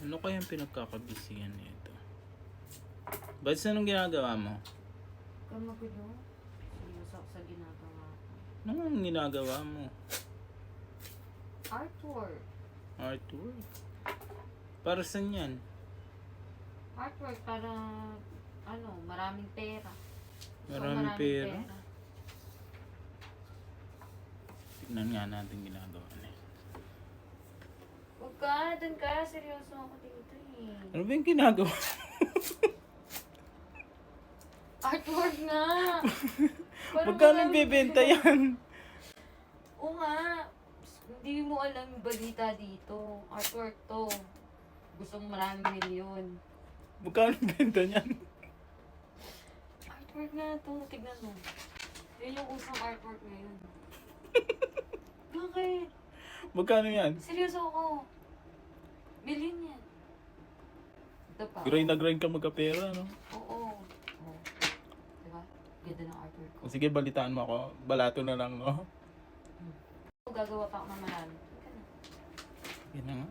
Ano kayang pinagkakabisihan nito? Ba't anong ginagawa mo? Kamagulo. Seryoso ako sa ginagawa ko. Anong ginagawa mo? Artwork. Artwork? Para saan yan? Artwork para, maraming pera. Maraming pera? Tignan nga natin ginagawa niya. Huwag ka, dun ka. Seryoso ako dito eh. Ano ba yung ginagawa? Artwork nga! Magkano bibenta yan? Oo nga. Hindi mo alam yung balita dito. Artwork to. Gusto mo maraming milyon. Magkano benta niyan? Artwork nga to. Tignan mo. Yun yung usang artwork ngayon. Bakit? Magkano yan? Seryoso ako. Bilhin yan. Ito pa. Grind na grind ka magkapera, no? Oo. Oh. Diba? Ganda ng artwork ko. Sige, balitaan mo ako. Balato na lang, no? Gagawa pa ako ng marami. Yan na nga.